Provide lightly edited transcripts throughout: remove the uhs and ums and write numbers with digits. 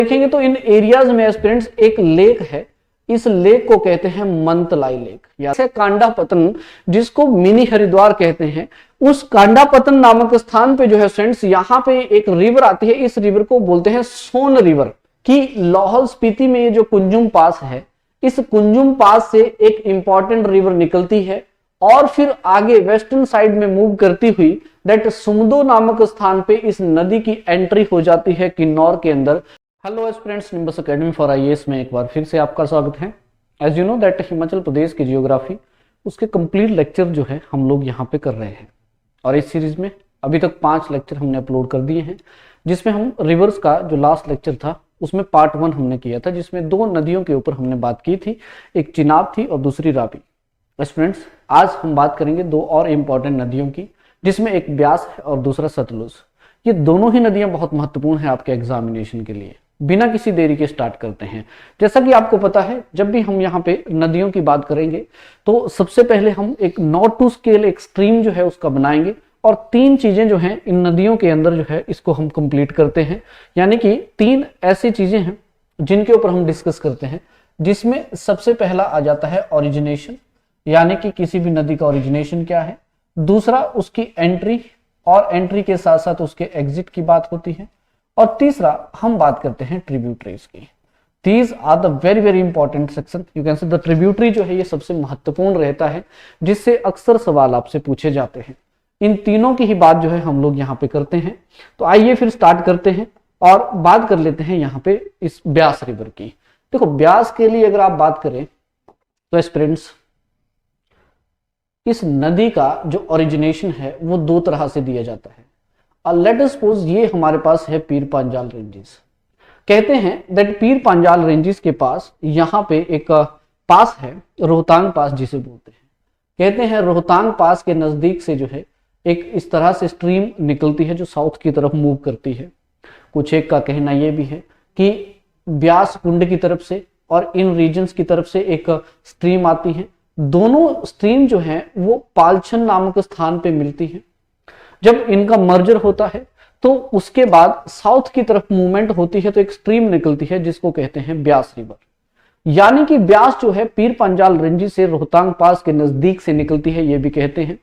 देखेंगे तो इन एरियाज में एस्पिरेंट्स एक लेक है, इस लेक को कहते हैं मंतलाई लेक या कांडापतन, जिसको मिनी हरिद्वार कहते हैं। उस कांडापतन नामक स्थान पे जो है फ्रेंड्स, यहाँ पे एक रिवर आती है, इस रिवर को बोलते हैं सोन रिवर। कि लाहौल स्पीति में ये जो कुंजुम पास है, इस कुंजुम पास से एक इंपॉर्टेंट रिवर निकलती है और फिर आगे वेस्टर्न साइड में मूव करती हुई दैट सुमदो नामक स्थान पे इस नदी की एंट्री हो जाती है किन्नौर के अंदर। Hello aspirants, Nimbus Academy for IAS में एक बार फिर से आपका स्वागत है। As you know that Himachal Pradesh की जियोग्राफी, उसके कंप्लीट लेक्चर जो है हम लोग यहाँ पे कर रहे हैं और इस सीरीज में अभी तक 5 लेक्चर हमने अपलोड कर दिए हैं, जिसमें हम रिवर्स का जो लास्ट लेक्चर था उसमें पार्ट 1 हमने किया था, जिसमें 2 नदियों के ऊपर हमने बात की थी, एक चिनाब थी और दूसरी रावी। फ्रेंड्स, आज हम बात करेंगे 2 और इंपॉर्टेंट नदियों की, जिसमें एक ब्यास है और दूसरा सतलुज। ये दोनों ही नदियां बहुत महत्वपूर्ण है आपके एग्जामिनेशन के लिए। बिना किसी देरी के स्टार्ट करते हैं। जैसा कि आपको पता है, जब भी हम यहाँ पे नदियों की बात करेंगे तो सबसे पहले हम एक नॉट टू स्केल एक स्ट्रीम जो है उसका बनाएंगे और 3 चीजें जो हैं इन नदियों के अंदर जो है इसको हम कंप्लीट करते हैं। यानी कि 3 ऐसी चीजें हैं जिनके ऊपर हम डिस्कस करते हैं, जिसमें सबसे पहला आ जाता है ओरिजिनेशन, यानी कि किसी भी नदी का ओरिजिनेशन क्या है। दूसरा उसकी एंट्री, और एंट्री के साथ साथ उसके एग्जिट की बात होती है। और तीसरा हम बात करते हैं ट्रिब्यूटरीज की। These are the very very important section. You can say the tributary जो है ये सबसे महत्वपूर्ण रहता है, जिससे अक्सर सवाल आपसे पूछे जाते हैं। इन तीनों की ही बात जो है हम लोग यहाँ पे करते हैं। तो आइए फिर स्टार्ट करते हैं और बात कर लेते हैं यहाँ पे इस ब्यास रिवर की। देखो, ब्यास के लिए अगर आप बात करें तो एस्पिरेंट्स, इस नदी का जो ओरिजिनेशन है वो 2 तरह से दिया जाता है। लेट अस सपोज ये हमारे पास है पीर पांजाल रेंजेस। कहते हैं दैट पीर पांजाल रेंजेस के पास यहाँ पे एक पास है, रोहतांग पास जिसे बोलते हैं। कहते हैं रोहतांग पास के नजदीक से जो है एक इस तरह से स्ट्रीम निकलती है जो साउथ की तरफ मूव करती है। कुछ एक का कहना यह भी है कि ब्यास कुंड की तरफ से और इन रीजन्स की तरफ से एक स्ट्रीम आती है। दोनों स्ट्रीम जो है वो पालछन नामक स्थान पे मिलती है। जब इनका मर्जर होता है तो उसके बाद साउथ की तरफ मूवमेंट होती है, तो एक स्ट्रीम निकलती है जिसको कहते हैं ब्यास रिवर। यानी कि ब्यास जो है पीर पांजाल रेंज से रोहतांग पास के नजदीक से निकलती है, ये भी कहते हैं।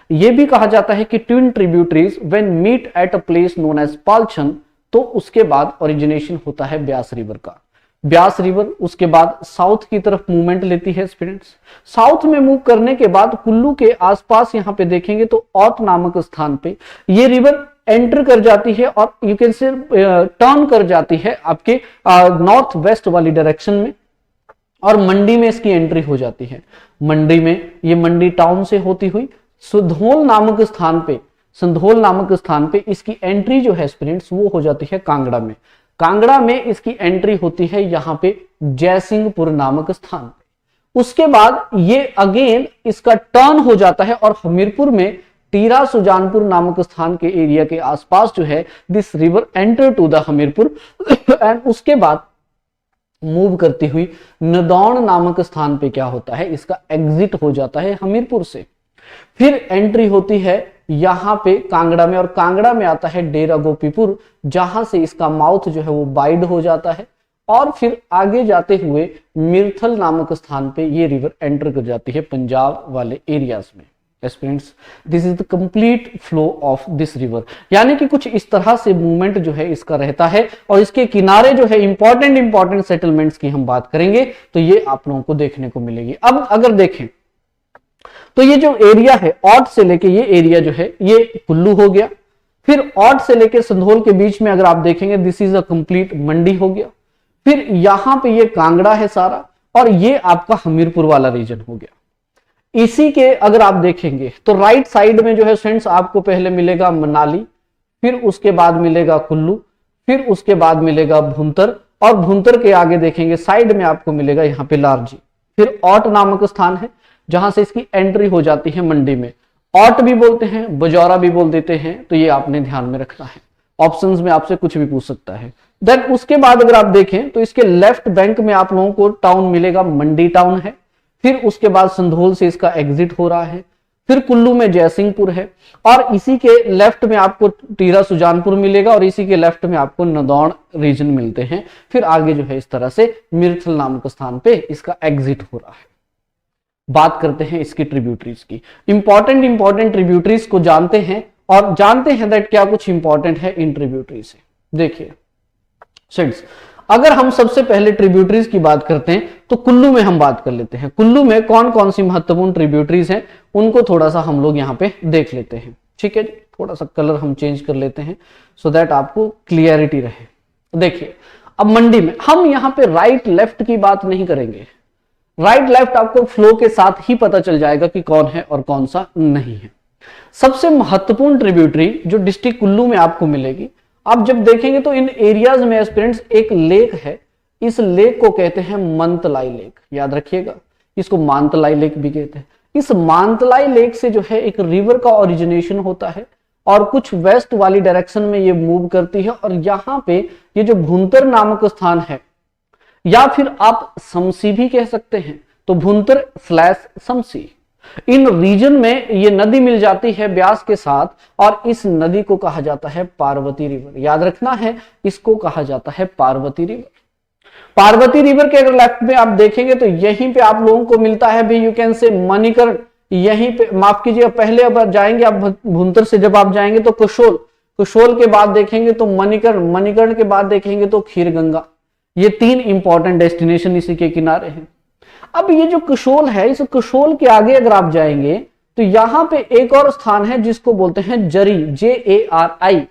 ये भी कहा जाता है कि twin tributaries when meet at a place known as Palchan, तो उसके बाद ओरिजिनेशन होता है ब्यास रिवर का। ब्यास रिवर उसके बाद साउथ की तरफ मूवमेंट लेती है स्टूडेंट्स। साउथ में मूव करने के बाद कुल्लू के आसपास यहाँ पे देखेंगे तो औत नामक स्थान पे ये रिवर एंटर कर जाती है और यू कैन से टर्न कर जाती है आपके नॉर्थ वेस्ट वाली डायरेक्शन में, और मंडी में इसकी एंट्री हो जाती है। मंडी में ये मंडी टाउन से होती हुई संधोल नामक स्थान पे, संधोल नामक स्थान पे इसकी एंट्री जो है स्टूडेंट्स वो हो जाती है कांगड़ा में। कांगड़ा में इसकी एंट्री होती है यहाँ पे जयसिंहपुर नामक स्थान पे। उसके बाद ये अगेन इसका टर्न हो जाता है और हमीरपुर में टीरा सुजानपुर नामक स्थान के एरिया के आसपास जो है this river enter to the Hamirpur and उसके बाद मूव करती हुई नदौन नामक स्थान पे क्या होता है, इसका एग्जिट हो जाता है हमीरपुर से। फिर एंट्री होती है यहाँ पे कांगड़ा में, और कांगड़ा में आता है डेरा गोपीपुर, जहां से इसका माउथ जो है वो वाइड हो जाता है और फिर आगे जाते हुए मिर्थल नामक स्थान पे ये रिवर एंटर कर जाती है पंजाब वाले एरियाज में। Friends, this is the complete flow of this river. यानी कि कुछ इस तरह से मूवमेंट जो है इसका रहता है, और इसके किनारे जो है इंपॉर्टेंट सेटलमेंट्स की हम बात करेंगे तो ये आप लोगों को देखने को मिलेगी। अब अगर देखें तो ये जो एरिया है औट से लेके ये एरिया जो है ये कुल्लू हो गया। फिर औट से लेके संधोल के बीच में अगर आप देखेंगे दिस इज अ कंप्लीट मंडी हो गया। फिर यहां पे ये कांगड़ा है सारा, और ये आपका हमीरपुर वाला रीजन हो गया। इसी के अगर आप देखेंगे तो राइट साइड में जो है फ्रेंड्स आपको पहले मिलेगा मनाली, फिर उसके बाद मिलेगा कुल्लू, फिर उसके बाद मिलेगा भुंतर, और भुंतर के आगे देखेंगे साइड में आपको मिलेगा यहाँ पे लारजी। फिर औट नामक स्थान है जहां से इसकी एंट्री हो जाती है मंडी में। औट भी बोलते हैं, बजौरा भी बोल देते हैं, तो ये आपने ध्यान में रखना है। ऑप्शंस में आपसे कुछ भी पूछ सकता है। देन उसके बाद अगर आप देखें तो इसके लेफ्ट बैंक में आप लोगों को टाउन मिलेगा, मंडी टाउन है। फिर उसके बाद संधोल से इसका एग्जिट हो रहा है। फिर कुल्लू में जयसिंहपुर है, और इसी के लेफ्ट में आपको टीरा सुजानपुर मिलेगा, और इसी के लेफ्ट में आपको नदौड़ रीजन मिलते हैं। फिर आगे जो है इस तरह से मिर्थल नामक स्थान पे इसका एग्जिट हो रहा है। बात करते हैं इसकी ट्रिब्यूटरीज की। इंपॉर्टेंट ट्रिब्यूटरीज को जानते हैं, और जानते हैं दैट क्या कुछ इंपॉर्टेंट है इन ट्रिब्यूटरी से। देखिए स्टूडेंट्स, अगर हम सबसे पहले ट्रिब्यूटरीज की बात करते हैं तो कुल्लू में हम बात कर लेते हैं। कुल्लू में कौन कौन सी महत्वपूर्ण ट्रिब्यूटरीज हैं उनको थोड़ा सा हम लोग यहाँ पे देख लेते हैं। ठीक है जी, थोड़ा सा कलर हम चेंज कर लेते हैं सो दैट आपको क्लियरिटी रहे। देखिए अब मंडी में हम यहाँ पे राइट लेफ्ट की बात नहीं करेंगे। राइट लेफ्ट आपको फ्लो के साथ ही पता चल जाएगा कि कौन है और कौन सा नहीं है। सबसे महत्वपूर्ण ट्रिब्यूटरी जो डिस्ट्रिक्ट कुल्लू में आपको मिलेगी, आप जब देखेंगे तो इन एरियाज में एस्पिरेंट्स एक लेक है, इस लेक को कहते हैं मंतलाई लेक। याद रखिएगा, इसको मानतलाई लेक भी कहते हैं। इस मानतलाई लेक से जो है एक रिवर का ओरिजिनेशन होता है, और कुछ वेस्ट वाली डायरेक्शन में ये मूव करती है, और यहाँ पे ये जो भुंतर नामक स्थान है, या फिर आप समसी भी कह सकते हैं, तो भुंतर / समसी, इन रीजन में ये नदी मिल जाती है ब्यास के साथ, और इस नदी को कहा जाता है पार्वती रिवर। याद रखना है, इसको कहा जाता है पार्वती रिवर। पार्वती रिवर के अगर लेफ्ट में आप देखेंगे तो यहीं पे आप लोगों को मिलता है भी, यू कैन से मणिकर्ण। यहीं पे माफ कीजिएगा, पहले अब जाएंगे आप भुंतर से जब आप जाएंगे तो कुशोल, कुशोल के बाद देखेंगे तो मणिकर्ण, मणिकर्ण के बाद देखेंगे तो खीरगंगा। ये 3 इंपॉर्टेंट डेस्टिनेशन इसी के किनारे हैं। अब ये जो कुशोल है, इस कुशोल के आगे अगर आप जाएंगे तो यहां पे एक और स्थान है जिसको बोलते हैं जरी, JARI।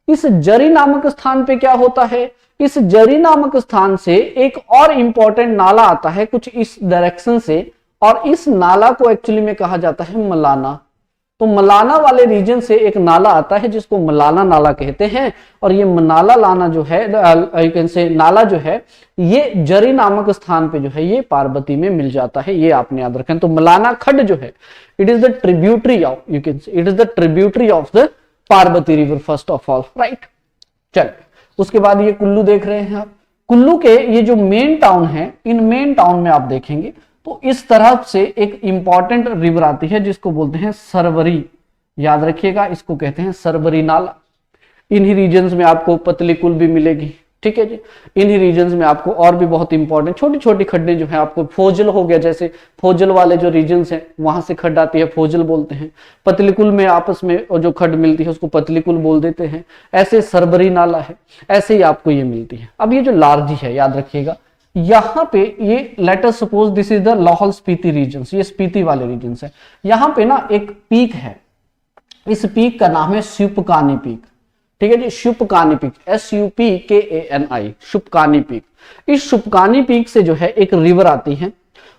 इस जरी नामक स्थान पे क्या होता है, इस जरी नामक स्थान से एक और इंपॉर्टेंट नाला आता है कुछ इस डायरेक्शन से, और इस नाला को एक्चुअली में कहा जाता है मलाना। तो मलाना वाले रीजन से एक नाला आता है जिसको मलाना नाला कहते हैं, और ये मनाला लाना जो है, यू कैन से नाला जो है, ये जरी नामक स्थान पे जो है ये पार्वती में मिल जाता है। ये आपने याद रखें। तो मलाना खड्ड जो है, it is the tributary of, you can say it is the tributary of the Parvati river first of all, right. चलिए उसके बाद ये कुल्लू देख रहे हैं आप। कुल्लू के ये जो मेन टाउन है, इन मेन टाउन में आप देखेंगे तो इस तरफ से एक इंपॉर्टेंट रिवर आती है जिसको बोलते हैं सरवरी। याद रखिएगा, इसको कहते हैं सरवरी नाला। इन्हीं रीजन्स में आपको पतली कुल भी मिलेगी। ठीक है जी, इन्हीं रीजन्स में आपको और भी बहुत इंपॉर्टेंट छोटी छोटी खड्डे जो है आपको, फोजल हो गया, जैसे फोजल वाले जो रीजन्स हैं वहां से खड्ड आती है, फोजल बोलते हैं। पतलीकुल में आपस में जो खड्ड मिलती है उसको पतलीकुल बोल देते हैं। ऐसे सरबरी नाला है, ऐसे ही आपको ये मिलती है। अब ये जो लार्जी है, याद रखिएगा, यहाँ पे ये let us suppose this is the Lahaul Spiti region, ये स्पीति वाले रीजन है। यहाँ पे ना एक पीक है, इस पीक का नाम है शुपकानी पीक। ठीक है जी, शुपकानी पीक, SUPKANI, शुपकानी पीक। इस शुपकानी पीक से जो है एक रिवर आती है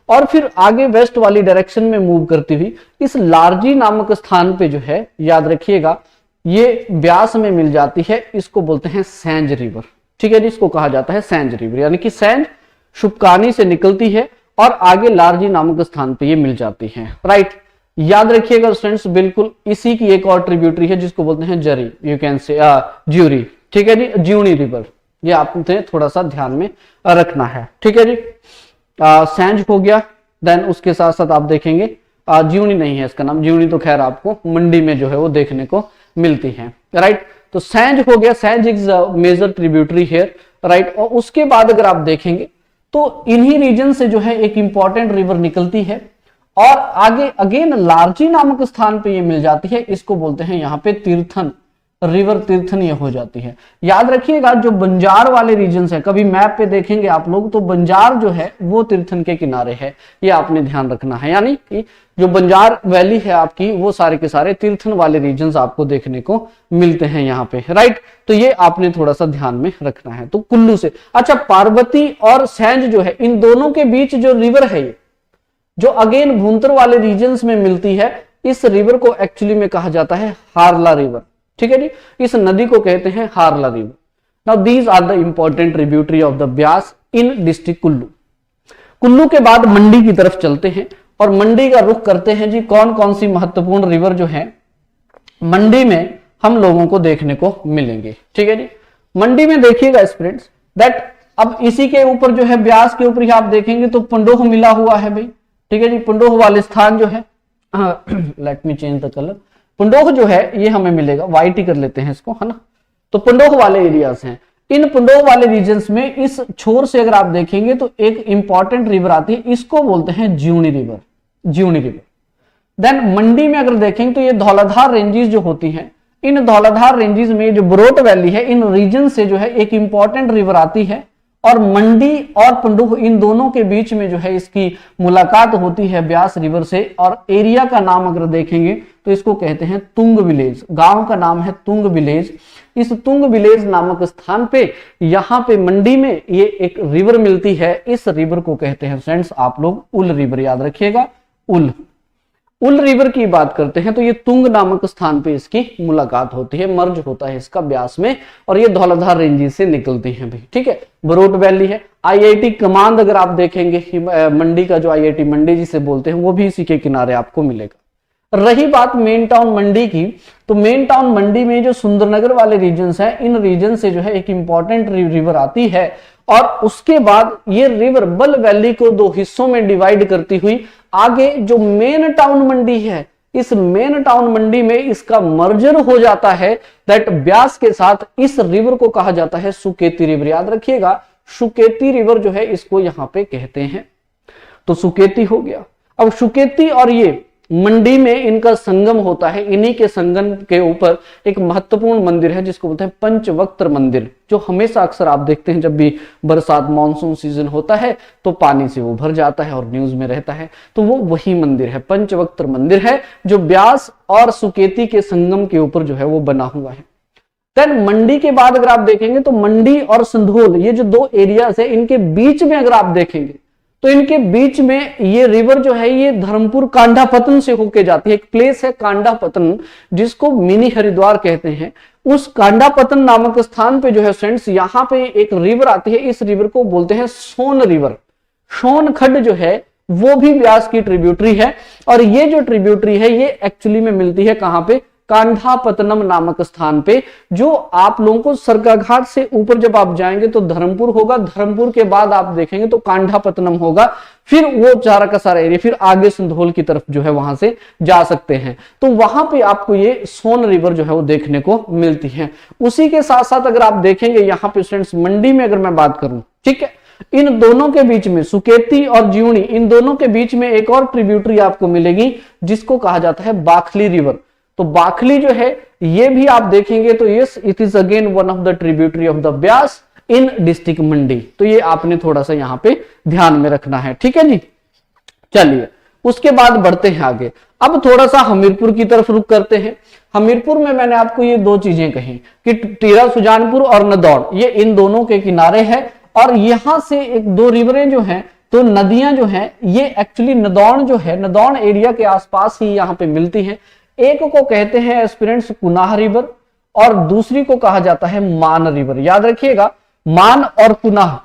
और फिर आगे वेस्ट वाली डायरेक्शन में मूव करती हुई इस लार्जी नामक स्थान पे जो है, याद रखिएगा, ये ब्यास में मिल जाती है। इसको बोलते हैं सैंज रिवर। ठीक है जी, इसको कहा जाता है सैंज रिवर, यानी कि सैंज शुपकानी से निकलती है और आगे लार्जी नामक स्थान पे ये मिल जाती है, राइट। याद रखिएगा स्टूडेंट्स, बिल्कुल इसी की एक और ट्रिब्यूटरी है जिसको बोलते हैं जरी, यू कैन से ज्यूरी। ठीक है जी, ज्यूनी रिवर, ये आपने थोड़ा सा ध्यान में रखना है। ठीक है जी, सैंज हो गया, देन उसके साथ साथ आप देखेंगे ज्यूनी नहीं है इसका नाम, ज्यूनी तो खैर आपको मंडी में जो है वो देखने को मिलती है, राइट। तो सैंज हो गया, Sainj is major tributary here, right. और उसके बाद अगर आप देखेंगे तो इन्हीं रीजन से जो है एक इंपॉर्टेंट रिवर निकलती है और आगे अगेन लार्जी नामक स्थान पे ये मिल जाती है। इसको बोलते हैं यहाँ पे तीर्थन रिवर, तीर्थन ये हो जाती है। याद रखिएगा, जो बंजार वाले रीजन्स है, कभी मैप पे देखेंगे आप लोग तो बंजार जो है वो तीर्थन के किनारे है, ये आपने ध्यान रखना है। यानी कि जो बंजार वैली है आपकी, वो सारे के सारे तीर्थन वाले रीजन्स आपको देखने को मिलते हैं यहाँ पे, राइट। तो ये आपने थोड़ा सा ध्यान में रखना है। तो कुल्लू से, अच्छा, पार्वती और सैंज जो है, इन दोनों के बीच जो रिवर है ये, जो अगेन भुंतर वाले रीजन्स में मिलती है, इस रिवर को एक्चुअली में कहा जाता है हारला रिवर। ठीक है जी, इस नदी को कहते हैं Harla river. Now these are the important tributary of the Beas in district Kullu. Kullu के बाद मंडी की तरफ चलते हैं और मंडी का रुख करते हैं जी, कौन कौन सी महत्वपूर्ण रिवर जो है मंडी में हम लोगों को देखने को मिलेंगे। ठीक है जी, मंडी में देखिएगा स्टूडेंट्स दैट अब इसी के ऊपर जो है, ब्यास के ऊपर ही आप देखेंगे तो पंडोह मिला हुआ है भाई। ठीक है जी, पंडोह वाले स्थान जो है let me change the colour. Pandoh जो है ये हमें मिलेगा, व्हाइट ही कर लेते हैं इसको, है ना। तो पंडोह वाले एरियाज हैं। इन पंडोह वाले रीजन्स में इस छोर से अगर आप देखेंगे तो एक इंपॉर्टेंट रिवर आती है, इसको बोलते हैं ज्यूनी रिवर, ज्यूनी रिवर। देन मंडी में अगर देखेंगे तो ये धौलाधार रेंजेस जो होती हैं, इन धौलाधार रेंजेस में जो बरोट वैली है, इन रीजन से जो है एक इंपॉर्टेंट रिवर आती है, और मंडी और पंडोह इन दोनों के बीच में जो है इसकी मुलाकात होती है ब्यास रिवर से। और एरिया का नाम अगर देखेंगे तो इसको कहते हैं तुंग विलेज, गांव का नाम है तुंग विलेज। इस तुंग विलेज नामक स्थान पे यहाँ पे मंडी में ये एक रिवर मिलती है, इस रिवर को कहते हैं फ्रेंड्स आप लोग उल रिवर, याद रखिएगा उल रिवर की बात करते हैं तो ये तुंग नामक स्थान पे इसकी मुलाकात होती है, मर्ज होता है इसका ब्यास में, और ये धौलाधार रेंजेस से निकलती हैं भाई, ठीक है। बरोट वैली है। आईआईटी कमांद अगर आप देखेंगे, मंडी का जो आईआईटी मंडी जिसे बोलते हैं वो भी इसी के किनारे आपको मिलेगा। रही बात मेन टाउन मंडी की, तो मेन टाउन मंडी में जो सुंदरनगर वाले रीजन्स हैं, इन रीजन से जो है एक इंपॉर्टेंट रिवर आती है, और उसके बाद ये रिवर बल वैली को दो हिस्सों में डिवाइड करती हुई आगे जो मेन टाउन मंडी है, इस मेन टाउन मंडी में इसका मर्जर हो जाता है दैट ब्यास के साथ। इस रिवर को कहा जाता है सुकेती रिवर, याद रखिएगा सुकेती रिवर जो है इसको यहां पे कहते हैं। तो सुकेती हो गया। अब सुकेती और ये मंडी में इनका संगम होता है, इन्हीं के संगम के ऊपर एक महत्वपूर्ण मंदिर है जिसको बोलते हैं पंचवक्त्र मंदिर, जो हमेशा अक्सर आप देखते हैं जब भी बरसात मानसून सीजन होता है तो पानी से वो भर जाता है और न्यूज में रहता है, तो वो वही मंदिर है, पंचवक्त्र मंदिर है, जो ब्यास और सुकेती के संगम के ऊपर जो है वो बना हुआ है। देन मंडी के बाद अगर आप देखेंगे तो मंडी और संधोल, ये जो दो एरियाज है, इनके बीच में अगर आप देखेंगे तो इनके बीच में ये रिवर जो है ये धर्मपुर कांडापतन से होके जाती है। एक प्लेस है कांडापतन जिसको मिनी हरिद्वार कहते हैं, उस कांडापतन नामक स्थान पे जो है फ्रेंड्स यहाँ पे एक रिवर आती है, इस रिवर को बोलते हैं सोन रिवर। सोन खड्ड जो है वो भी ब्यास की ट्रिब्यूटरी है, और ये जो ट्रिब्यूटरी है ये एक्चुअली में मिलती है कहां पे, कांडापतनम नामक स्थान पे, जो आप लोगों को सरकाघाट से ऊपर जब आप जाएंगे तो धर्मपुर होगा, धर्मपुर के बाद आप देखेंगे तो कांडापतनम होगा, फिर वो सारा का सारा एरिया फिर आगे संधोल की तरफ जो है वहां से जा सकते हैं। तो वहां पे आपको ये सोन रिवर जो है वो देखने को मिलती है। उसी के साथ साथ अगर आप देखेंगे यहाँ पे फ्रेंड्स मंडी में अगर मैं बात करूं, ठीक है, इन दोनों के बीच में सुकेती और ज्यूनी, इन दोनों के बीच में एक और ट्रिब्यूटरी आपको मिलेगी जिसको कहा जाता है बाखली रिवर। तो बाखली जो है ये भी आप देखेंगे तो yes it is again one of the tributary of the Beas in district Mandi. तो ये आपने थोड़ा सा यहाँ पे ध्यान में रखना है, ठीक है जी। चलिए उसके बाद बढ़ते हैं आगे। अब थोड़ा सा हमीरपुर की तरफ रुख करते हैं। हमीरपुर में मैंने आपको ये दो चीजें कही कि टीरा सुजानपुर और नदौड़, ये इन दोनों के किनारे है, और यहां से एक दो रिवरें जो हैं, तो नदियां जो हैं ये एक्चुअली नदौड़ जो है, नदौड़ एरिया के आसपास ही यहाँ पे मिलती हैं। एक को कहते हैं एस्पिरेंट्स कुनाह रिवर और दूसरी को कहा जाता है मान रिवर। याद रखिएगा मान और कुनाह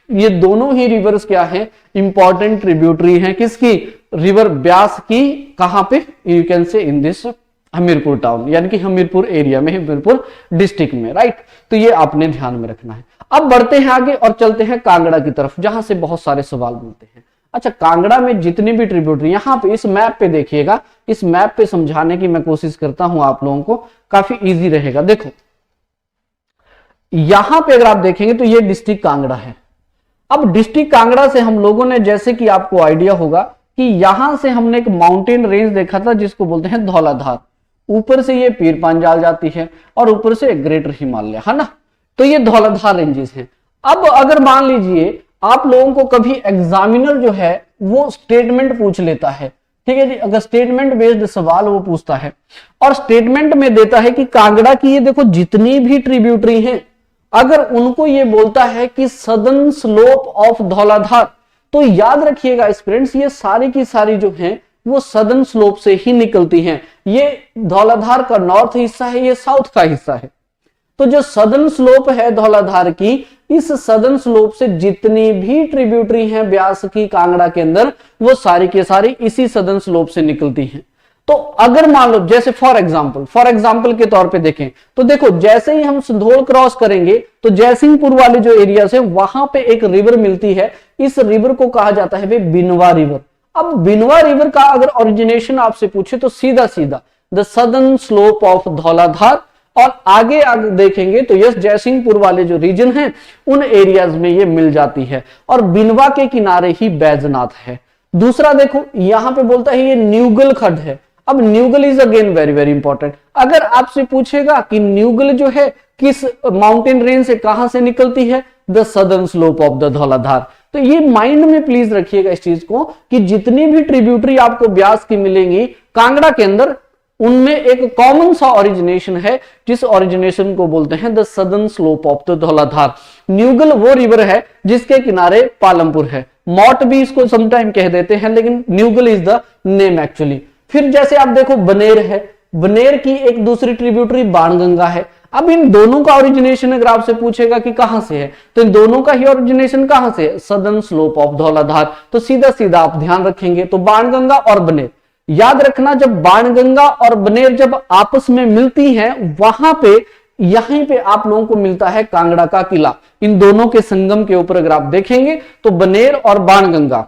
ये दोनों ही रिवर्स क्या हैं, इंपॉर्टेंट ट्रिब्यूटरी हैं किसकी, रिवर ब्यास की। कहां पे, you can say in this Hamirpur town, यानी कि हमीरपुर एरिया में, हमीरपुर डिस्ट्रिक्ट में, राइट। तो ये आपने ध्यान में रखना है। अब बढ़ते हैं आगे और चलते हैं कांगड़ा की तरफ, जहां से बहुत सारे सवाल मिलते हैं। अच्छा, कांगड़ा में जितनी भी ट्रिब्यूटरी, यहाँ पे इस मैप पे देखिएगा, इस मैप पे समझाने की मैं कोशिश करता हूं आप लोगों को, काफी इजी रहेगा। देखो यहां पे अगर आप देखेंगे तो ये डिस्ट्रिक्ट कांगड़ा है। अब डिस्ट्रिक्ट कांगड़ा से हम लोगों ने, जैसे कि आपको आइडिया होगा कि यहां से हमने एक माउंटेन रेंज देखा था जिसको बोलते हैं धौलाधार, ऊपर से ये पीर पांजाल जाती है और ऊपर से ग्रेटर हिमालय, है ना। तो ये धौलाधार रेंजेस हैं। अब अगर मान लीजिए आप लोगों को कभी एग्जामिनर जो है वो स्टेटमेंट पूछ लेता है, ठीक है जी, अगर स्टेटमेंट बेस्ड सवाल वो पूछता है और स्टेटमेंट में देता है कि कांगड़ा की ये देखो जितनी भी ट्रिब्यूटरी हैं, अगर उनको ये बोलता है कि सदर्न स्लोप ऑफ धौलाधार, तो याद रखिएगा स्टूडेंट्स ये सारी की सारी जो हैं वो सदर्न स्लोप से ही निकलती हैं। ये धौलाधार का नॉर्थ हिस्सा है, ये साउथ का हिस्सा है। तो जो सदर्न स्लोप है धौलाधार की, इस सदर्न स्लोप से जितनी भी ट्रिब्यूटरी हैं ब्यास की कांगड़ा के अंदर, वो सारी के सारी इसी सदर्न स्लोप से निकलती हैं। तो अगर मान लो जैसे फॉर एग्जांपल के तौर पे देखें तो देखो, जैसे ही हम संधोल क्रॉस करेंगे तो जयसिंहपुर वाले जो एरिया है वहां पे एक रिवर मिलती है, इस रिवर को कहा जाता है वे बिनवा रिवर। अब बिनवा रिवर का अगर ओरिजिनेशन आपसे पूछे तो सीधा सीधा the southern slope of Dhauladhar, और आगे आगे देखेंगे तो यस जयसिंहपुर वाले जो रीजन हैं उन एरियाज में ये मिल जाती है, और बिनवा के किनारे ही बैजनाथ है। दूसरा देखो यहां पे बोलता है ये न्यूगल खड्ड है। अब Neugal is again very very important. अगर आपसे पूछेगा कि न्यूगल जो है किस माउंटेन रेंज से कहां से निकलती है, the southern slope of the Dhauladhar. तो ये माइंड में प्लीज रखिएगा इस चीज को कि जितनी भी ट्रिब्यूटरी आपको ब्यास की मिलेंगी कांगड़ा के अंदर, उनमें एक कॉमन सा ओरिजिनेशन है जिस ओरिजिनेशन को बोलते हैं the southern slope of the Dhauladhar. Neugal वो रिवर है जिसके किनारे पालमपुर है, मॉट भी इसको समटाइम कह देते हैं, लेकिन Neugal is the name actually. फिर जैसे आप देखो बनेर है, बनेर की एक दूसरी ट्रिब्यूटरी बाणगंगा है। अब इन दोनों का ओरिजिनेशन अगर आपसे पूछेगा कि कहां से है, तो इन दोनों का ही ओरिजिनेशन कहां से है, सदर्न स्लोप ऑफ धौलाधार। तो सीधा सीधा आप ध्यान रखेंगे तो बाणगंगा और बनेर, याद रखना जब बाणगंगा और बनेर जब आपस में मिलती हैं वहां पे यहीं पे आप लोगों को मिलता है कांगड़ा का किला। इन दोनों के संगम के ऊपर अगर आप देखेंगे तो बनेर और बाणगंगा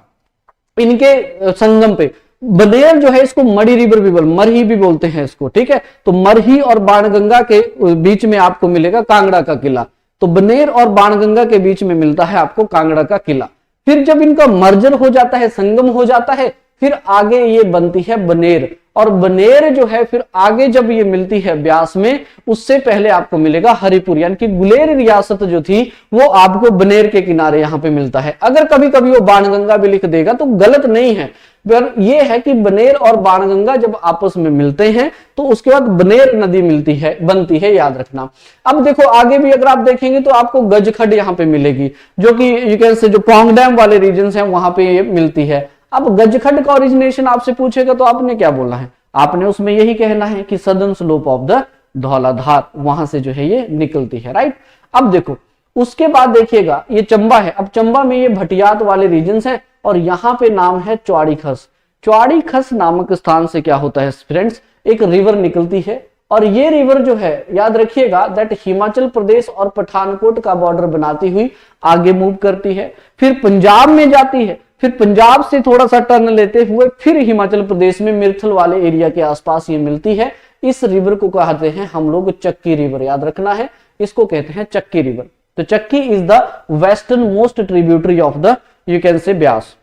इनके संगम पे, बनेर जो है इसको मड़ी रिवर भी मरही भी बोलते हैं इसको, ठीक है। तो मरही और बाणगंगा के बीच में आपको मिलेगा कांगड़ा का किला। तो बनेर और बाणगंगा के बीच में मिलता है आपको कांगड़ा का किला। फिर जब इनका मर्जर हो जाता है, संगम हो जाता है, फिर आगे ये बनती है बनेर, और बनेर जो है फिर आगे जब ये मिलती है ब्यास में, उससे पहले आपको मिलेगा हरिपुर, यानी कि गुलेर रियासत जो थी वो आपको बनेर के किनारे यहां पे मिलता है। अगर कभी कभी वो बाणगंगा भी लिख देगा तो गलत नहीं है, पर ये है कि बनेर और बाणगंगा जब आपस में मिलते हैं तो उसके बाद बनेर नदी मिलती है, बनती है, याद रखना। अब देखो आगे भी अगर आप देखेंगे तो आपको गजखड यहाँ पे मिलेगी, जो कि यू कैन से जो पोंग डैम वाले रीजन हैं वहां पे ये मिलती है। अब गजखड का ओरिजिनेशन आपसे पूछेगा तो आपने क्या बोलना है, आपने उसमें यही कहना है कि southern slope of the Dhauladhar, वहां से जो है ये निकलती है, राइट। अब देखो उसके बाद देखिएगा ये चंबा है। अब चंबा में ये भटियात वाले रीजन हैं और यहाँ पे नाम है चौड़ी खस। चौड़ी खस नामक स्थान से क्या होता है फ्रेंड्स, एक रिवर निकलती है, और ये रिवर जो है याद रखिएगा दैट हिमाचल प्रदेश और पठानकोट का बॉर्डर बनाती हुई आगे मूव करती है, फिर पंजाब में जाती है, फिर पंजाब से थोड़ा सा टर्न लेते हुए फिर हिमाचल प्रदेश में मिर्थल वाले एरिया के आसपास ये मिलती है। इस रिवर को कहते हैं हम लोग चक्की रिवर, याद रखना है, इसको कहते हैं चक्की रिवर। तो चक्की is the western most tributary of the you can say Beas,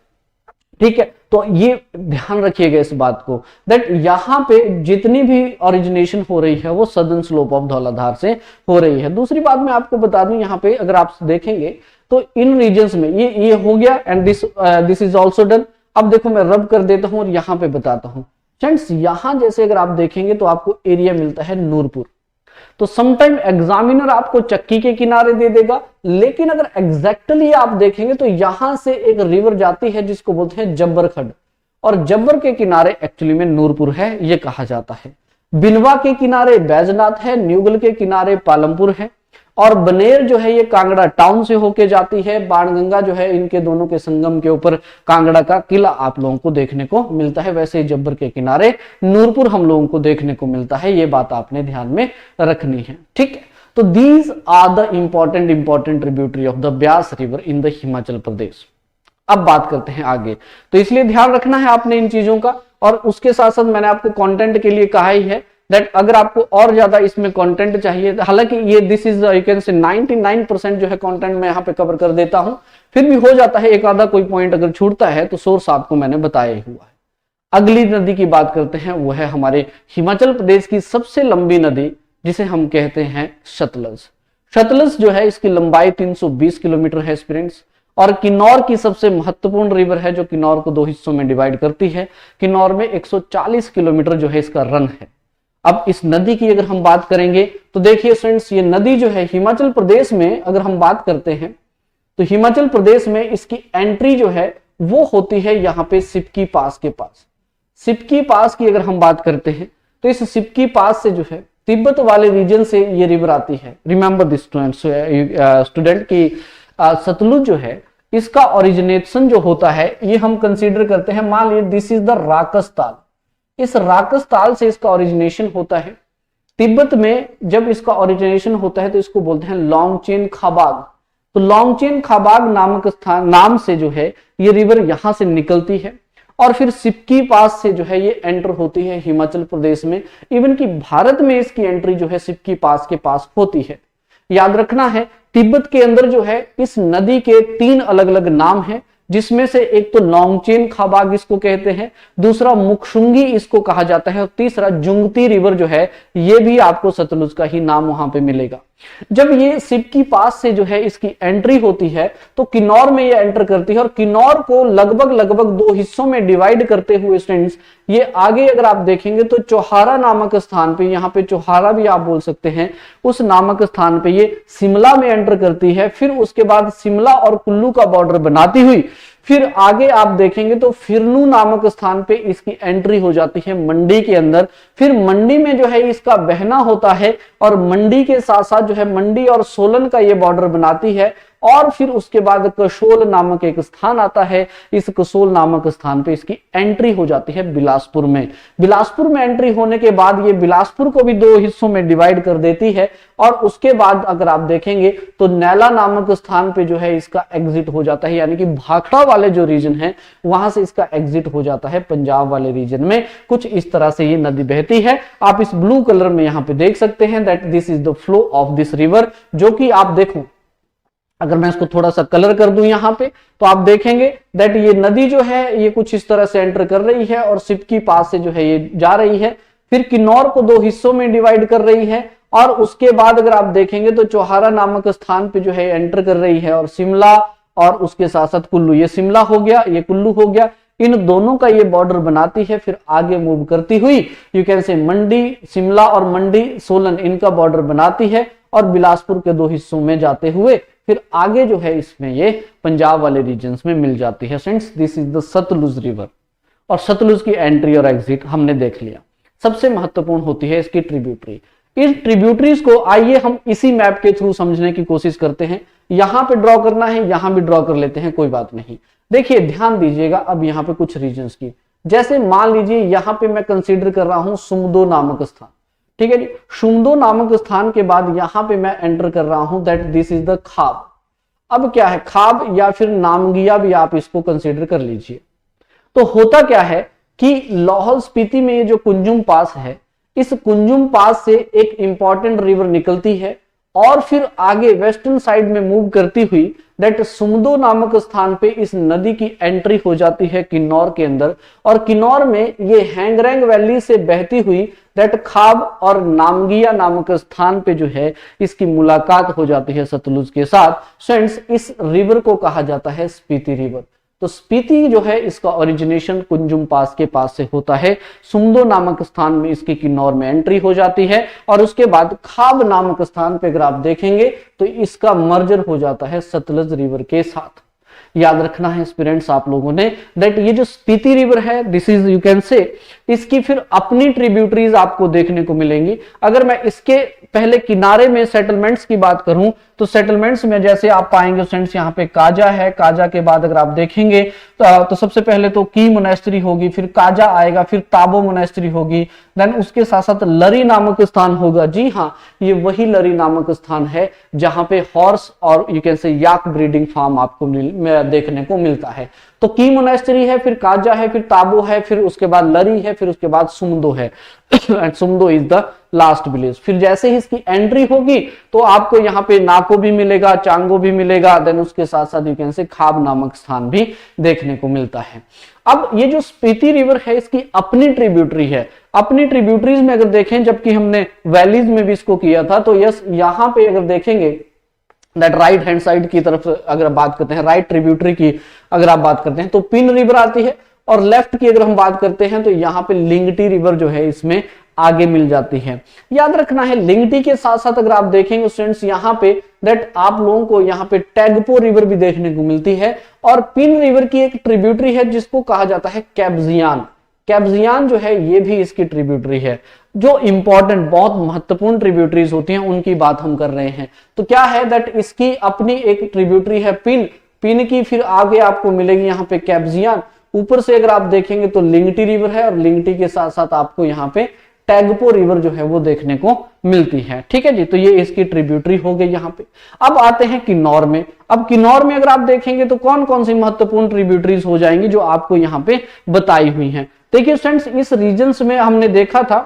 ठीक है। तो ये ध्यान रखिएगा इस बात को दैट यहाँ पे जितनी भी ओरिजिनेशन हो रही है वो सदर्न स्लोप ऑफ धौलाधार से हो रही है। दूसरी बात मैं आपको बता दूं, यहाँ पे अगर आप देखेंगे तो इन रीजन्स में ये हो गया and this is also done. अब देखो मैं रब कर देता हूं और यहाँ पे बताता हूं फ्रेंड्स, यहां जैसे अगर आप देखेंगे तो आपको एरिया मिलता है नूरपुर। तो समटाइम एग्जामिनर आपको चक्की के किनारे दे देगा, लेकिन अगर एग्जैक्टली आप देखेंगे तो यहां से एक रिवर जाती है जिसको बोलते हैं जब्बर खड्ड, और जब्बर के किनारे एक्चुअली में नूरपुर है ये कहा जाता है। बिनवा के किनारे बैजनाथ है, न्यूगल के किनारे पालमपुर है, और बनेर जो है ये कांगड़ा टाउन से होके जाती है। बाणगंगा जो है इनके दोनों के संगम के ऊपर कांगड़ा का किला आप लोगों को देखने को मिलता है। वैसे ही जब्बर के किनारे नूरपुर हम लोगों को देखने को मिलता है, ये बात आपने ध्यान में रखनी है, ठीक है। तो these are the important tributary of the Beas river in the Himachal Pradesh. अब बात करते हैं आगे, तो इसलिए ध्यान रखना है आपने इन चीजों का, और उसके साथ साथ मैंने आपको कंटेंट के लिए कहा ही है दैट अगर आपको और ज्यादा इसमें कंटेंट चाहिए, हालांकि ये this is you can say 99% जो है कंटेंट मैं यहाँ पे कवर कर देता हूं, फिर भी हो जाता है एक आधा कोई पॉइंट अगर छूटता है तो सोर्स आपको मैंने बताया ही हुआ है। अगली नदी की बात करते हैं, वो है हमारे हिमाचल प्रदेश की सबसे लंबी नदी जिसे हम कहते हैं सतलज। सतलज जो है इसकी लंबाई 320 किलोमीटर है फ्रेंड्स, और किन्नौर की सबसे महत्वपूर्ण रिवर है जो किन्नौर को दो हिस्सों में डिवाइड करती है। किन्नौर में 140 किलोमीटर जो है इसका रन है। अब इस नदी की अगर हम बात करेंगे तो देखिए फ्रेंड्स, ये नदी जो है हिमाचल प्रदेश में अगर हम बात करते हैं तो हिमाचल प्रदेश में इसकी एंट्री जो है वो होती है यहाँ पे सिपकी पास के पास। सिपकी पास की अगर हम बात करते हैं तो इस सिपकी पास से जो है तिब्बत वाले रीजन से ये रिवर आती है। रिमेंबर दिस स्टूडेंट की सतलुज जो है इसका ओरिजिनेशन जो होता है ये हम कंसीडर करते हैं, मान लीजिए दिस इज द राकस ताल, इस राकस ताल से इसका ओरिजिनेशन होता है। तिब्बत में जब इसका ओरिजिनेशन होता है तो इसको बोलते हैं लॉन्गचेन खाबाग। तो लॉन्गचेन खाबाग नामक स्थान नाम से जो है ये रिवर यहां से निकलती है, और फिर सिपकी पास से जो है ये एंटर होती है हिमाचल प्रदेश में। इवन कि भारत में इसकी एंट्री जो है सिपकी पास के पास होती है। याद रखना है तिब्बत के अंदर जो है इस नदी के 3 अलग अलग नाम हैं, जिसमें से एक तो नोंगचेन खाबाग इसको कहते हैं, दूसरा मुक्शुंगी इसको कहा जाता है, और तीसरा जुंगती रिवर जो है ये भी आपको सतलुज का ही नाम वहां पे मिलेगा। जब ये सिपकी पास से जो है इसकी एंट्री होती है तो किन्नौर में ये एंटर करती है, और किन्नौर को लगभग 2 हिस्सों में डिवाइड करते हुए स्टूडेंट्स ये आगे अगर आप देखेंगे तो चौहारा नामक स्थान पे, यहाँ पे चौहारा भी आप बोल सकते हैं, उस नामक स्थान पे ये शिमला में एंटर करती है। फिर उसके बाद शिमला और कुल्लू का बॉर्डर बनाती हुई फिर आगे आप देखेंगे तो फिरनू नामक स्थान पे इसकी एंट्री हो जाती है मंडी के अंदर। फिर मंडी में जो है इसका बहना होता है, और मंडी के साथ साथ जो है मंडी और सोलन का ये बॉर्डर बनाती है, और फिर उसके बाद कसोल नामक एक स्थान आता है। इस कसोल नामक स्थान पे इसकी एंट्री हो जाती है बिलासपुर में। बिलासपुर में एंट्री होने के बाद ये बिलासपुर को भी 2 हिस्सों में डिवाइड कर देती है, और उसके बाद अगर आप देखेंगे तो नैला नामक स्थान पे जो है इसका एग्जिट हो जाता है, यानी कि भाखड़ा वाले जो रीजन है वहां से इसका एग्जिट हो जाता है पंजाब वाले रीजन में। कुछ इस तरह से ये नदी बहती है। आप इस ब्लू कलर में यहाँ पे देख सकते हैं that this is the flow of this river, जो कि आप देखो अगर मैं इसको थोड़ा सा कलर कर दूं यहाँ पे तो आप देखेंगे दैट ये नदी जो है ये कुछ इस तरह से एंटर कर रही है, और सिपकी पास से जो है ये जा रही है, फिर किन्नौर को 2 हिस्सों में डिवाइड कर रही है, और उसके बाद अगर आप देखेंगे तो चौहारा नामक स्थान पे जो है एंटर कर रही है, और शिमला और उसके साथ साथ कुल्लू, ये शिमला हो गया, ये कुल्लू हो गया, इन दोनों का ये बॉर्डर बनाती है। फिर आगे मूव करती हुई यू कैन से मंडी, शिमला और मंडी सोलन इनका बॉर्डर बनाती है, और बिलासपुर के 2 हिस्सों में जाते हुए फिर आगे जो है इसमें ये पंजाब वाले रीजन्स में मिल जाती है। Friends this is the Sutlej river, और सतलुज की एंट्री और एग्जिट हमने देख लिया। सबसे महत्वपूर्ण होती है इसकी ट्रिब्यूटरी। इस ट्रिब्यूटरीज को आइए हम इसी मैप के थ्रू समझने की कोशिश करते हैं। यहां पे ड्रॉ करना है, यहां भी ड्रॉ कर लेते हैं, कोई बात नहीं। देखिए ध्यान दीजिएगा अब यहाँ पे कुछ रीजन्स की, जैसे मान लीजिए यहाँ पे मैं कंसीडर कर रहा हूं सुमदो नामक स्थान, ठीक है जी। सुमदो नामक स्थान के बाद यहां पे मैं एंटर कर रहा हूं दैट दिस इज द खाब। अब क्या है, खाब या फिर नामगिया भी आप इसको कंसीडर कर लीजिए। तो होता क्या है कि लाहौल स्पीति में ये जो कुंजुम पास है, इस कुंजुम पास से एक इंपॉर्टेंट रिवर निकलती है, और फिर आगे वेस्टर्न साइड में मूव करती हुई दैट सुमदो नामक स्थान पे इस नदी की एंट्री हो जाती है किन्नौर के अंदर, और किन्नौर में ये हैंगरैंग वैली से बहती हुई दैट खाब और नामगिया नामक स्थान पे जो है इसकी मुलाकात हो जाती है सतलुज के साथ। फ्रेंड्स इस रिवर को कहा जाता है स्पीति रिवर। तो स्पीति जो है इसका ओरिजिनेशन कुंजुम पास के पास से होता है, सुमदो नामक स्थान में इसकी किन्नौर में एंट्री हो जाती है, और उसके बाद खाब नामक स्थान पे अगर आप देखेंगे तो इसका मर्जर हो जाता है सतलुज रिवर के साथ। याद रखना है स्टूडेंट्स आप लोगों ने दैट ये जो स्पीति रिवर है this is you can say इसकी फिर अपनी ट्रिब्यूटरीज आपको देखने को मिलेंगी। अगर मैं इसके पहले किनारे में सेटलमेंट्स की बात करूं तो सेटलमेंट्स में जैसे आप पाएंगे फ्रेंड्स यहाँ पे काजा है, काजा के बाद अगर आप देखेंगे तो सबसे पहले तो की मोनेस्ट्री होगी, फिर काजा आएगा, फिर ताबो मोनेस्ट्री होगी, देन उसके साथ साथ लरी नामक स्थान होगा। जी हाँ, ये वही लरी नामक स्थान है जहां पे हॉर्स और you can say yak breeding farm आपको देखने को मिलता है। तो की मोनेस्ट्री है, फिर काजा है, फिर ताबो है, फिर उसके बाद लरी है, फिर उसके बाद सुमदो है and Sumdo is the last village. फिर जैसे ही इसकी एंट्री होगी तो आपको यहाँ पे नाको भी मिलेगा, चांगो भी मिलेगा, देन उसके साथ साथ यू कैन से खाब नामक स्थान भी देखने को मिलता है। अब ये जो स्पीति रिवर है इसकी अपनी ट्रिब्यूटरी है। अपनी ट्रिब्यूटरीज में अगर देखें, जबकि हमने वैलीज में भी इसको किया था, तो यस यहाँ पे अगर देखेंगे दैट राइट हैंड साइड की तरफ अगर बात करते हैं, राइट ट्रिब्यूटरी की अगर आप बात करते हैं तो पिन रिवर आती है, और लेफ्ट की अगर हम बात करते हैं तो यहाँ पे लिंगटी रिवर जो है इसमें आगे मिल जाती है। याद रखना है लिंगटी के साथ साथ अगर आप देखेंगे स्टूडेंट्स यहाँ पे दैट आप लोगों को यहाँ पे टैगपो रिवर भी देखने को मिलती है, और पिन रिवर की एक ट्रिब्यूटरी है जिसको कहा जाता है कैब्जियान। कैब्जियान जो है ये भी इसकी ट्रिब्यूटरी है। जो इंपॉर्टेंट बहुत महत्वपूर्ण ट्रिब्यूटरीज होती हैं उनकी बात हम कर रहे हैं। तो क्या है दैट इसकी अपनी एक ट्रिब्यूटरी है पिन, पिन की फिर आगे आपको मिलेगी यहाँ पे कैब्जियान। ऊपर से अगर आप देखेंगे तो लिंगटी रिवर है, और लिंगटी के साथ साथ आपको यहाँ पे टैगपो रिवर जो है वो देखने को मिलती है। ठीक है जी, तो ये इसकी ट्रिब्यूटरी हो गई यहाँ पे। अब आते हैं किन्नौर में। अब किन्नौर में अगर आप देखेंगे तो कौन कौन सी महत्वपूर्ण ट्रिब्यूटरीज हो जाएंगी जो आपको यहाँ पे बताई हुई हैं। देखिए फ्रेंड्स, इस रीजन्स में हमने देखा था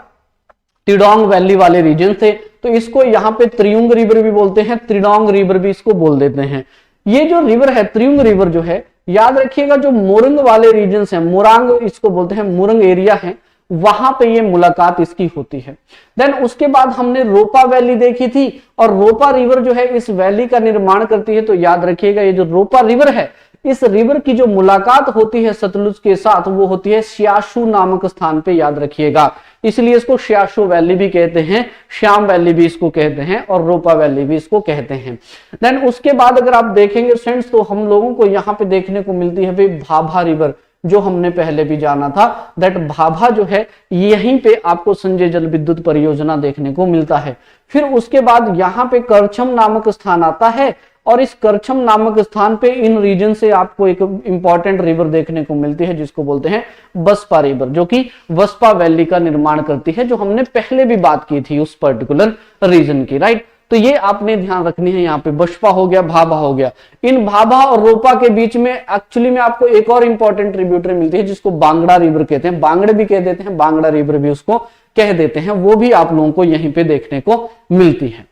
टिडोंग वैली वाले रीजन थे, तो इसको यहाँ पे त्रियुंग रिवर भी बोलते हैं, त्रिडोंग रिवर भी इसको बोल देते हैं। ये जो रिवर है त्रियुंग रिवर जो है, याद रखिएगा जो मोरंग वाले रीजन है, मोरांग इसको बोलते हैं, मोरंग एरिया है, वहां पे ये मुलाकात इसकी होती है। देन उसके बाद हमने रोपा वैली देखी थी, और रोपा रिवर जो है इस वैली का निर्माण करती है। तो याद रखिएगा ये जो रोपा रिवर है, इस रिवर की जो मुलाकात होती है सतलुज के साथ वो होती है श्याशु नामक स्थान पे, याद रखिएगा। इसलिए इसको श्याशु वैली भी कहते हैं, श्याम वैली भी इसको कहते हैं, और रोपा वैली भी इसको कहते हैं। देन उसके बाद अगर आप देखेंगे फ्रेंड्स, तो हम लोगों को यहाँ पे देखने को मिलती है भाभा रिवर, जो हमने पहले भी जाना था। दैट भाभा जो है यहीं पे आपको संजय जल विद्युत परियोजना देखने को मिलता है। फिर उसके बाद यहाँ पे करछम नामक स्थान आता है, और इस करछम नामक स्थान पे इन रीजन से आपको एक इंपॉर्टेंट रिवर देखने को मिलती है जिसको बोलते हैं बसपा रिवर, जो कि बसपा वैली का निर्माण करती है, जो हमने पहले भी बात की थी उस पर्टिकुलर रीजन की, राइट। तो ये आपने ध्यान रखनी है। यहाँ पे बसपा हो गया, भाभा हो गया। इन भाभा और रोपा के बीच में एक्चुअली में आपको एक और इंपॉर्टेंट ट्रिब्यूटरी मिलती है जिसको बांगड़ा रिवर कहते हैं, बांगड़े भी कह देते हैं, बांगड़ा रिवर भी उसको कह देते हैं, वो भी आप लोगों को यहीं पे देखने को मिलती है।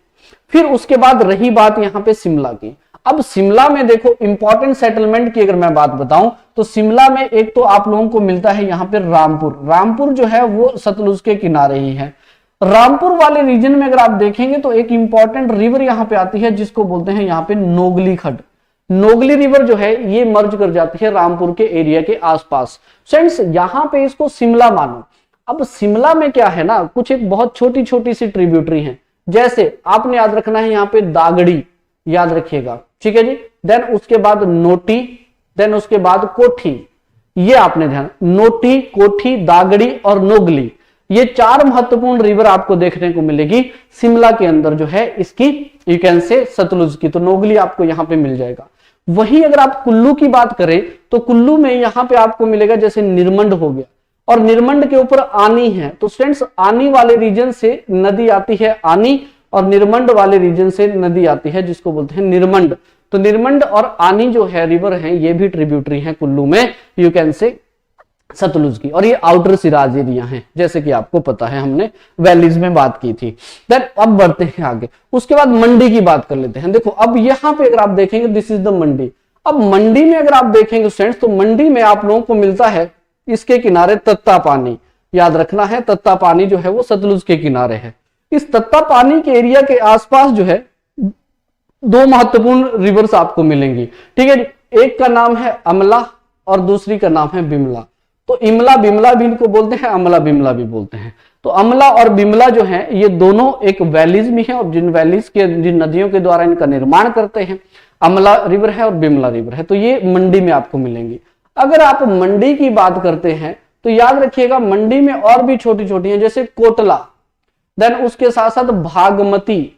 फिर उसके बाद रही बात यहाँ पे शिमला की। अब शिमला में देखो इंपॉर्टेंट सेटलमेंट की अगर मैं बात बताऊं तो शिमला में एक तो आप लोगों को मिलता है यहाँ पे रामपुर। रामपुर जो है वो सतलुज के किनारे ही है। रामपुर वाले रीजन में अगर आप देखेंगे तो एक इंपॉर्टेंट रिवर यहाँ पे आती है जिसको बोलते हैं यहाँ पे नोगली खड्ड। नोगली रिवर जो है ये मर्ज कर जाती है रामपुर के एरिया के आसपास। फ्रेंड्स यहाँ पे इसको शिमला मानो। अब शिमला में क्या है ना, कुछ एक बहुत छोटी छोटी सी ट्रिब्यूटरी है, जैसे आपने याद रखना है यहाँ पे दागड़ी, याद रखिएगा, ठीक है जी। देन उसके बाद नोटी, देन उसके बाद कोठी, ये आपने ध्यान, नोटी, कोठी, दागड़ी और नोगली, ये चार महत्वपूर्ण रिवर आपको देखने को मिलेगी शिमला के अंदर जो है इसकी, यू कैन से सतलुज की। तो नोगली आपको यहाँ पे मिल जाएगा। वहीं अगर आप कुल्लू की बात करें तो कुल्लू में यहाँ पे आपको मिलेगा जैसे निर्मंड हो गया, और निर्मंड के ऊपर आनी है। तो फ्रेंड्स आनी वाले रीजन से नदी आती है आनी, और निर्मंड वाले रीजन से नदी आती है जिसको बोलते हैं निर्मंड। तो निर्मंड और आनी जो है रिवर है ये भी ट्रिब्यूटरी है कुल्लू में, यू कैन से सतलुज की। और ये आउटर सिराज एरिया है, जैसे कि आपको पता है हमने वैलीज में बात की थी। देन अब बढ़ते हैं आगे। उसके बाद मंडी की बात कर लेते हैं। देखो अब यहाँ पे अगर आप देखेंगे दिस इज द मंडी। अब मंडी में अगर आप देखेंगे फ्रेंड्स तो मंडी में आप लोगों को मिलता है इसके किनारे तत्ता पानी, याद रखना है तत्ता पानी जो है वो सतलुज के किनारे है। इस तत्ता पानी के एरिया के आसपास जो है दो महत्वपूर्ण रिवर्स आपको मिलेंगी, ठीक है। एक का नाम है अमला और दूसरी का नाम है बिमला। तो इमला बिमला भी इनको बोलते हैं, अमला बिमला भी बोलते हैं। तो अमला और बिमला जो है ये दोनों एक वैलीज में है, और जिन वैलीज के जिन नदियों के द्वारा इनका निर्माण करते हैं, अमला रिवर है और बिमला रिवर है। तो ये मंडी में आपको मिलेंगी। अगर आप मंडी की बात करते हैं तो याद रखिएगा मंडी में और भी छोटी छोटी हैं, जैसे कोटला, देन उसके साथ साथ भागमती,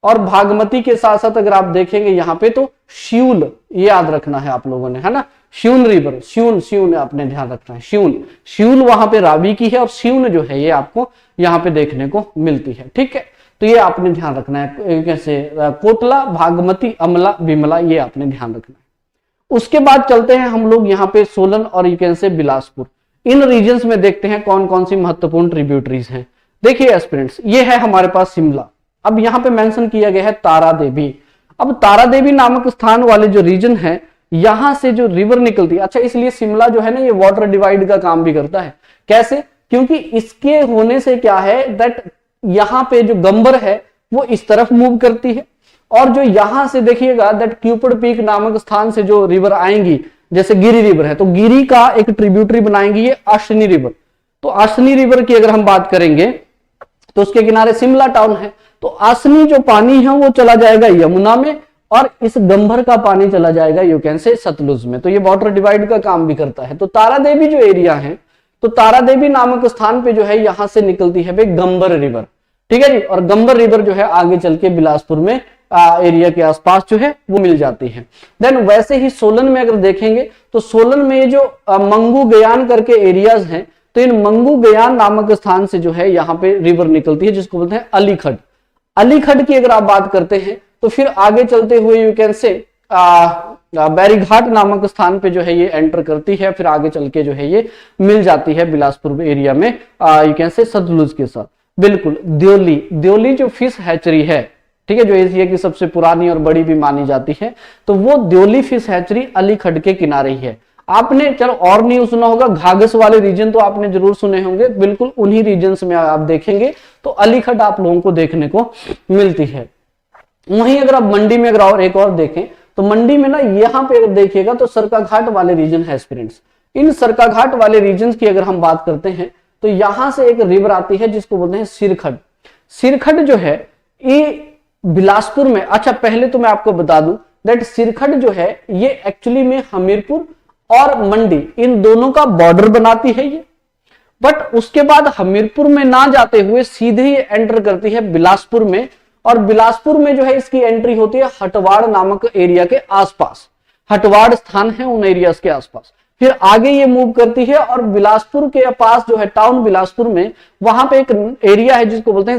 और भागमती के साथ साथ अगर आप देखेंगे यहाँ पे तो श्यूल, ये याद रखना है आप लोगों ने, है ना, श्यून रिवर, श्यून श्यून आपने ध्यान रखना है, श्यून श्यूल वहां पे रावी की है, और श्यून जो है ये आपको यहाँ पे देखने को मिलती है, ठीक है। तो ये आपने ध्यान रखना है, कैसे कोटला, भागमती, अमला, बिमला, ये आपने ध्यान रखना है। उसके बाद चलते हैं हम लोग यहाँ पे सोलन और you can say Bilaspur. In regions में देखते हैं कौन कौन सी महत्वपूर्ण ट्रिब्यूटरीज हैं। देखिए एस्पिरेंट्स, ये है हमारे पास शिमला। अब यहाँ पे मेंशन किया गया है तारा देवी। अब तारा देवी नामक स्थान वाले जो रीजन है, यहां से जो रिवर निकलती है, अच्छा इसलिए शिमला जो है ना ये वाटर डिवाइड का काम भी करता है। कैसे? क्योंकि इसके होने से क्या है दैट यहाँ पे जो गंबर है वो इस तरफ मूव करती है, और जो यहां से देखिएगा दैट क्यूपिड पीक नामक स्थान से जो रिवर आएंगी, जैसे गिरी रिवर है तो गिरी का एक ट्रिब्यूटरी बनाएंगी ये अश्विनी रिवर। तो अश्विनी रिवर की अगर हम बात करेंगे तो उसके किनारे शिमला टाउन है। तो अश्विनी जो पानी है वो चला जाएगा यमुना में, और इस गंभर का पानी चला जाएगा यू कैन से सतलुज में। तो ये वाटर डिवाइड का काम भी करता है। तो तारा देवी जो एरिया है, तो तारा देवी नामक स्थान पे जो है यहां से निकलती है भाई गंबर रिवर, ठीक है जी। और गंबर रिवर जो है आगे चल के बिलासपुर में एरिया के आसपास जो है वो मिल जाती है। देन वैसे ही सोलन में अगर देखेंगे तो सोलन में जो मंगू गयान करके एरियाज हैं, तो इन मंगू गयान नामक स्थान से जो है यहाँ पे रिवर निकलती है जिसको बोलते हैं अलीखड़। अलीखड़ की अगर आप बात करते हैं तो फिर आगे चलते हुए यू कैन से बैरीघाट नामक स्थान पे जो है ये एंटर करती है, फिर आगे चल के जो है ये मिल जाती है बिलासपुर एरिया में यू कैन से सतलुज के साथ। बिल्कुल द्योली जो फिश हैचरी है, ठीक है, जो एशिया की सबसे पुरानी और बड़ी भी मानी जाती है, तो वो द्योली फिश हैचरी अलीखड़ के किनारे ही है। आपने चलो और नहीं सुना होगा, घाघस वाले रीजन तो आपने जरूर सुने होंगे, बिल्कुल उन्हीं रीजन्स में आप देखेंगे तो अलीखड़ आप लोगों को देखने को मिलती है। वहीं अगर आप मंडी में अगर और एक और देखें तो मंडी में ना यहाँ पे अगर देखिएगा तो सरकाघाट वाले रीजन है स्टूडेंट्स। इन सरकाघाट वाले रीजन की अगर हम बात करते हैं तो यहां से एक रिवर आती है जिसको बोलते हैं सिरखड़। सिरखड़ जो है ये बिलासपुर में, अच्छा पहले तो मैं आपको बता दूं दैट सिरखड़ जो है ये एक्चुअली में हमीरपुर और मंडी इन दोनों का बॉर्डर बनाती है ये, बट उसके बाद हमीरपुर में ना जाते हुए सीधे ही एंटर करती है बिलासपुर में, और बिलासपुर में जो है इसकी एंट्री होती है हटवाड़ नामक एरिया के आसपास। हटवाड़ स्थान है उन एरियाज के आसपास, फिर आगे ये मूव करती है और बिलासपुर के पास जो है टाउन बिलासपुर में वहां पे एक एरिया है जिसको बोलते हैं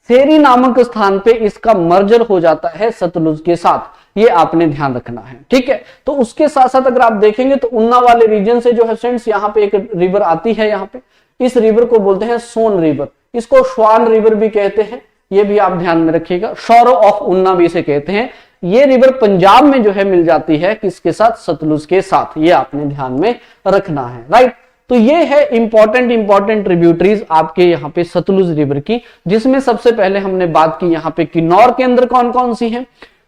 सेरी नामक स्थान पे इसका मर्जर हो जाता है सतलुज के साथ। ये आपने ध्यान रखना है, ठीक है। तो उसके साथ साथ अगर आप देखेंगे तो उन्ना वाले रीजन से जो है फ्रेंड्स यहाँ पे एक रिवर आती है, यहाँ पे इस रिवर को बोलते हैं सोन रिवर, इसको स्वान रिवर भी कहते हैं, ये भी आप ध्यान में रखिएगा। शोरो ऑफ उन्ना भी इसे कहते हैं। ये रिवर पंजाब में जो है मिल जाती है किसके साथ, सतलुज के साथ, ये आपने ध्यान में रखना है, राइट। तो ये है इंपॉर्टेंट ट्रिब्यूटरीज आपके यहाँ पे सतलुज रिवर की, जिसमें सबसे पहले हमने बात की यहाँ पे किन्नौर के अंदर कौन कौन सी है,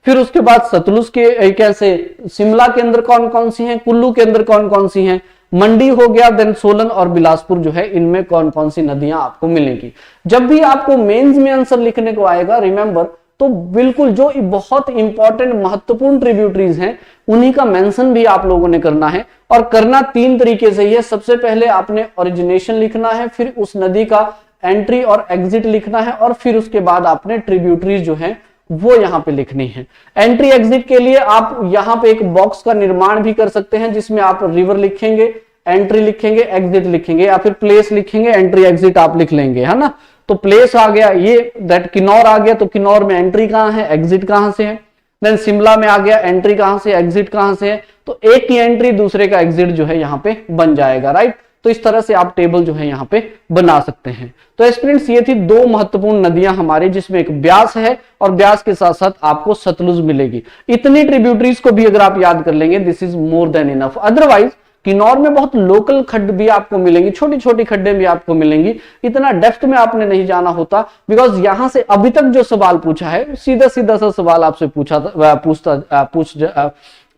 फिर उसके बाद सतलुज के कैसे शिमला के अंदर कौन कौन सी हैं, कुल्लू के अंदर कौन कौन सी हैं, मंडी हो गया, देन सोलन और बिलासपुर जो है इनमें कौन कौन सी नदियां आपको मिलेंगी। जब भी आपको मेंस में आंसर लिखने को आएगा रिमेंबर तो बिल्कुल जो बहुत इंपॉर्टेंट महत्वपूर्ण ट्रिब्यूटरीज हैं उन्हीं का मेंशन भी आप लोगों ने करना है, और करना तीन तरीके से ही है। सबसे पहले आपने ओरिजिनेशन लिखना है, फिर उस नदी का एंट्री और एग्जिट लिखना है, और फिर उसके बाद आपने ट्रिब्यूटरीज जो है वो यहां पे लिखनी है। एंट्री एग्जिट के लिए आप यहां पे एक बॉक्स का निर्माण भी कर सकते हैं जिसमें आप रिवर लिखेंगे, एंट्री लिखेंगे, एग्जिट लिखेंगे, या फिर प्लेस लिखेंगे, एंट्री एग्जिट आप लिख लेंगे, है ना। तो प्लेस आ गया ये, दैट किन्नौर आ गया, तो किन्नौर में एंट्री कहां है, एग्जिट कहां से है। देन शिमला में आ गया, एंट्री कहां से, एग्जिट कहां से है, तो एक की एंट्री दूसरे का एग्जिट जो है यहाँ पे बन जाएगा, राइट। तो इस तरह से आप टेबल जो है यहाँ पे बना सकते हैं। तो स्टूडेंट्स ये थी दो महत्वपूर्ण नदियां हमारे, जिसमें एक ब्यास है और ब्यास के साथ साथ आपको सतलुज मिलेगी। इतनी ट्रिब्यूटरीज को भी अगर आप याद कर लेंगे this is more than enough. Otherwise Kinnaur में बहुत लोकल खड्ड भी आपको मिलेंगी, छोटी छोटी खड्डे भी आपको मिलेंगी, इतना डेप्थ में आपने नहीं जाना होता, बिकॉज यहां से अभी तक जो सवाल पूछा है सीधा सीधा सा सवाल आपसे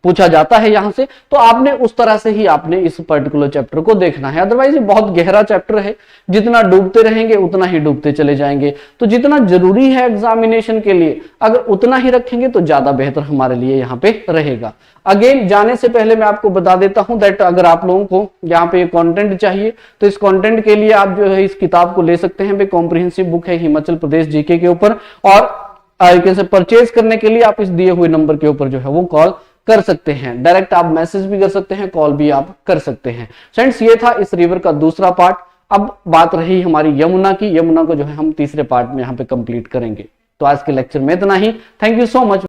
पूछा जाता है यहां से, तो आपने उस तरह से ही आपने इस पर्टिकुलर चैप्टर को देखना है। अदरवाइज ये बहुत गहरा चैप्टर है, जितना डूबते रहेंगे उतना ही डूबते चले जाएंगे। तो जितना जरूरी है एग्जामिनेशन के लिए अगर उतना ही रखेंगे तो ज्यादा बेहतर हमारे लिए यहाँ पे रहेगा। अगेन जाने से पहले मैं आपको बता देता हूं दैट अगर आप लोगों को यहाँ पे कंटेंट चाहिए तो इस कंटेंट के लिए आप जो है इस किताब को ले सकते हैं। कॉम्प्रिहेंसिव बुक है हिमाचल प्रदेश जीके के ऊपर, और कैसे परचेज करने के लिए आप इस दिए हुए नंबर के ऊपर जो है वो कॉल कर सकते हैं। डायरेक्ट आप मैसेज भी कर सकते हैं, कॉल भी आप कर सकते हैं। फ्रेंड्स ये था इस रिवर का दूसरा पार्ट। अब बात रही हमारी यमुना की, यमुना को जो है हम तीसरे पार्ट में यहाँ पे कंप्लीट करेंगे। तो आज के लेक्चर में इतना ही। Thank you so much.